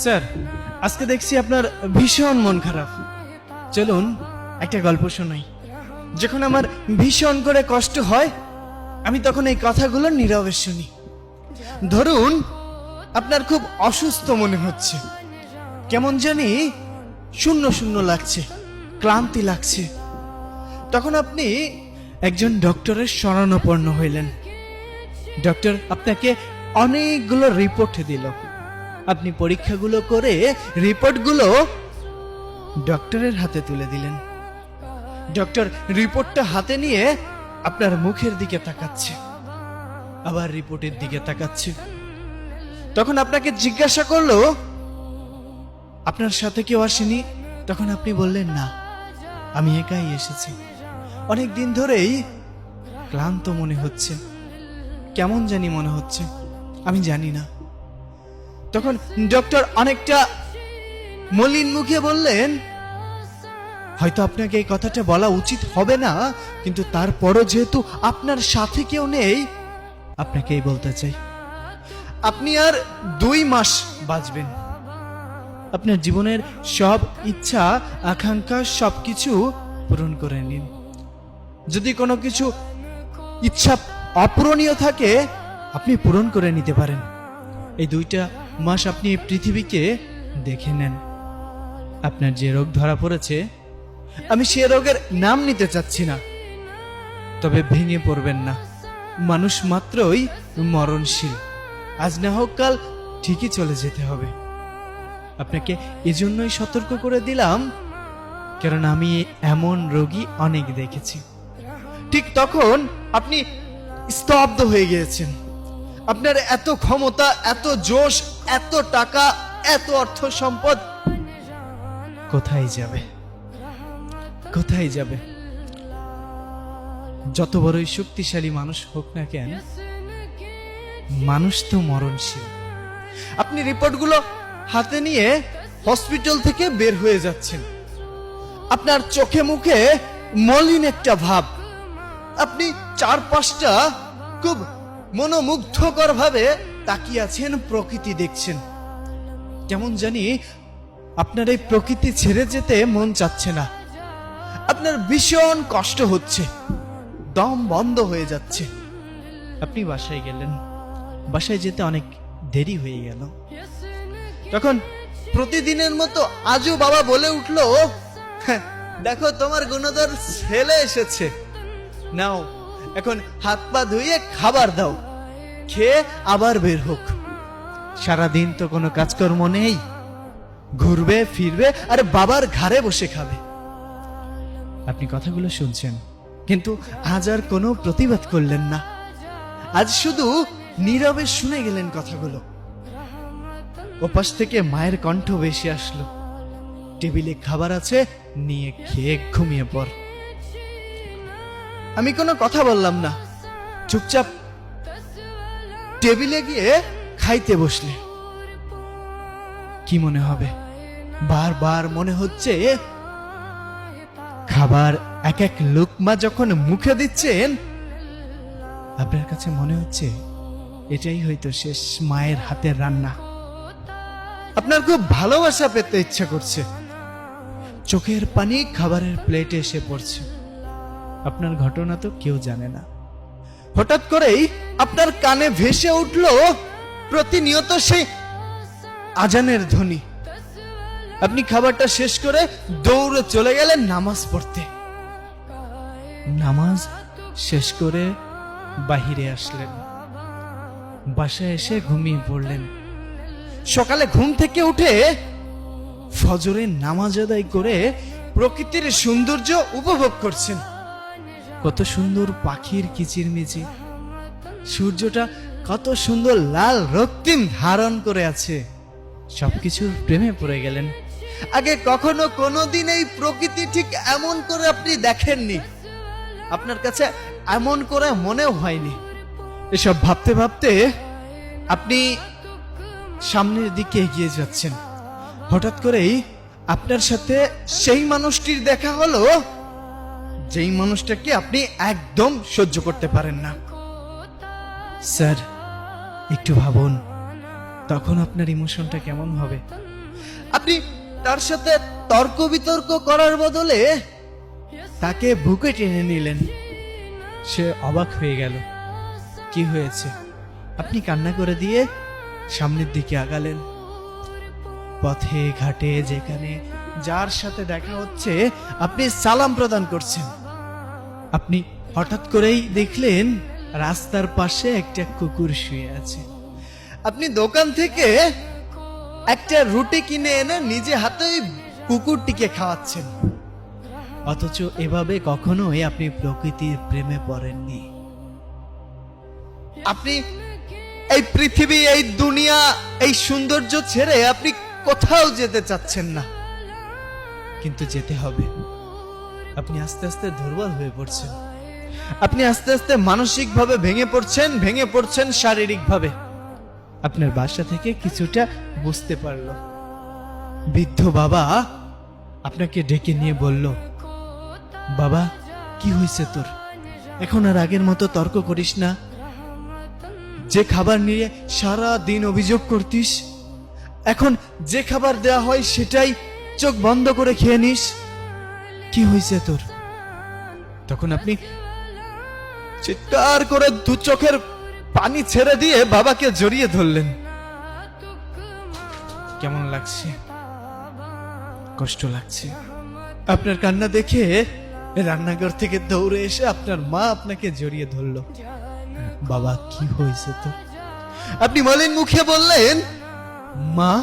Sir, আজকে দেখছি আপনার ভীষণ মন খারাপ। চলুন একটা গল্প শোনাই। যখন আমার ভীষণ করে কষ্ট হয়, আমি তখন এই কথাগুলো নীরবে শুনি। ধরুন আপনার খুব অসুস্থ মনে হচ্ছে, কেমন জানি শূন্য শূন্য লাগছে, ক্লান্তি লাগছে। তখন আপনি একজন ডক্টরের শরণাপন্ন হইলেন। ডক্টর আপনাকে অনেকগুলো রিপোর্ট দিল। আপনি পরীক্ষাগুলো করে রিপোর্টগুলো ডক্টরের হাতে তুলে দিলেন। ডক্টর রিপোর্টটা হাতে নিয়ে আপনার মুখের দিকে তাকাচ্ছে, আবার রিপোর্টের দিকে তাকাচ্ছে। তখন আপনাকে জিজ্ঞাসা করলো, আপনার সাথে কেউ আসেনি? তখন আপনি বললেন, না, আমি একাই এসেছি। অনেক দিন ধরেই ক্লান্ত মনে হচ্ছে, কেমন জানি মনে হচ্ছে, আমি জানি না। তখন ডক্টর অনেকটা মলিন মুখে বললেন, হয়তো আপনাকে এই কথাটা বলা উচিত হবে না, কিন্তু তারপরও যেহেতু আপনার সাথে কেউ নেই, আপনাকেই বলতে চাই। আপনি আর 2 মাস বাঁচবেন। আপনার জীবনের সব ইচ্ছা আকাঙ্ক্ষা সবকিছু পূরণ করে নিন। যদি কোনো কিছু ইচ্ছা অপূরণীয় থাকে, আপনি পূরণ করে নিতে পারেন। এই 2টা মাস আপনি এই পৃথিবীকে দেখে নেন। আপনার যে রোগ ধরা পড়েছে, আমি সে রোগের নাম নিতে চাচ্ছি না, তবে ভেঙে পড়বেন না। মানুষ মাত্রই মরণশীল, আজ না হোক কাল ঠিকই চলে যেতে হবে। আপনাকে এজন্যই সতর্ক করে দিলাম, কারণ আমি এমন রোগী অনেক দেখেছি। ঠিক তখন আপনি স্তব্ধ হয়ে গিয়েছেন। আপনার এত ক্ষমতা, এত জোশ, এত টাকা, এত অর্থ সম্পদ কোথায় যাবে? কোথায় যাবে? যত বড়ই শক্তিশালী মানুষ হোক না কেন, মানুষ তো মরণশীল। আপনি রিপোর্টগুলো হাতে নিয়ে হসপিটাল থেকে বের হয়ে যাচ্ছেন। আপনার চোখে মুখে মলিন একটা ভাব। আপনি চারপাশটা খুব মনোমুগ্ধকর ভাবে তাকিয়ে আছেন, প্রকৃতি দেখছেন। কেমন জানি আপনার এই প্রকৃতি ছেড়ে যেতে মন চাচ্ছে না। আপনার ভীষণ কষ্ট হচ্ছে, দম বন্ধ হয়ে যাচ্ছে। আপনি বাসায় গেলেন। বাসায় যেতে অনেক দেরি হয়ে গেল। তখন প্রতিদিনের মতো আজও বাবা বলে উঠলো, দেখো তোমার গুণধর ছেলে এসেছে, নাও এখন হাত পা ধুয়ে খাবার দাও, খেয়ে আবার বের হোক। সারাদিন তো কোনো কাজকর্ম নেই, ঘুরবে ফিরবে আর বাবার ঘাড়ে বসে খাবে। আপনি কথাগুলো শুনছেন, কিন্তু আজ আর কোনো প্রতিবাদ করলেন না। আজ শুধু নীরবে শুনে গেলেন কথাগুলো। ওপাশ থেকে মায়ের কণ্ঠ ভেসে আসলো, টেবিলে খাবার আছে, নিয়ে খেয়ে ঘুমিয়ে পড়। আমি কোনো কথা বললাম না, চুপচাপ টেবিলে গিয়ে খাইতে বসলে। কি মনে হবে? বারবার মনে হচ্ছে খাবার এক এক লুকমা যখন মুখে দিচ্ছেন, আপনার কাছে মনে হচ্ছে এটাই হয়তো শেষ মায়ের হাতের রান্না। আপনার খুব ভালোবাসা পেতে ইচ্ছা করছে। চোখের পানি খাবারের প্লেটে এসে পড়ছে। আপনার ঘটনা তো কেউ জানে না। হঠাৎ করেই আপনার কানে ভেসে উঠলো প্রতিনিয়ত সেই আজানের ধ্বনি। আপনি খাবারটা শেষ করে দৌড়ে চলে গেলেন নামাজ পড়তে। নামাজ শেষ করে বাহিরে আসলেন। বাসায় এসে ঘুমিয়ে পড়লেন। সকালে ঘুম থেকে উঠে ফজরের নামাজ আদায় করে প্রকৃতির সৌন্দর্য উপভোগ করছেন। কত সুন্দর পাখির কিচিরমিচির, সূর্যটা কত সুন্দর লাল রক্তিম ধারণ করে আছে। সবকিছুর প্রেমে পড়ে গেলেন। আগে কখনো কোনোদিন এই প্রকৃতি ঠিক এমন করে আপনি দেখেননি, আপনার কাছে এমন করে মনেও হয়নি। এসব ভাবতে ভাবতে আপনি সামনের দিকে এগিয়ে যাচ্ছেন। হঠাৎ করেই আপনার সাথে সেই মানুষটির দেখা হলো, যেই মানুষটাকে আপনি একদম সহ্য করতে পারেন না। স্যার, একটু ভাবুন, তখন আপনার ইমোশনটা কেমন হবে? আপনি তার সাথে তর্ক বিতর্ক করার বদলে তাকে বুকে টেনে নিলেন। সে অবাক হয়ে গেল। কি হয়েছে? আপনি কান্না করে দিয়ে সামনের দিকে আগালেন। পথে ঘাটে যেখানে যার সাথে দেখা হচ্ছে আপনি সালাম প্রদান করছেন। আপনি হঠাৎ করেই দেখলেন রাস্তার পাশে একটা কুকুর শুয়ে আছে। আপনি দোকান থেকে একটা রুটি কিনে এনে নিজে হাতে ওই কুকুরটিকে খাওয়াচ্ছেন। অথচ এভাবে কখনোই আপনি প্রকৃতির প্রেমে পড়েননি। আপনি এই পৃথিবী, এই দুনিয়া, এই সৌন্দর্য ছেড়ে আপনি কোথাও যেতে চাচ্ছেন না, কিন্তু যেতে হবে। আপনি আস্তে আস্তে দুর্বল হয়ে পড়ছেন। আপনি আস্তে আস্তে মানসিকভাবে ভেঙে পড়ছেন শারীরিকভাবে। আপনার বাসা থেকে কিছুটা বুঝতে পারলো। বৃদ্ধ বাবা আপনাকে ডেকে নিয়ে বলল, বাবা কি হয়েছে তোর? এখন আর আগের মতো তর্ক করিস না। যে খাবার নিয়ে সারা দিন অভিযোগ করতিস, এখন যে খাবার দেয়া হয় সেটাই চোখ বন্ধ করে খেয়ে নিস। কি হয়েছে তোর? তখন আপনি চিৎকার করে দু চোখের পানি ছেড়ে দিয়ে বাবাকে জড়িয়ে ধরলেন। কেমন লাগছে? কষ্ট লাগছে। আপনার কান্না দেখে রান্নাঘর থেকে দৌড়ে এসে আপনার মা আপনাকে জড়িয়ে ধরল। বাবা কি হয়েছে তো? আপনি মলিন মুখে বললেন, মা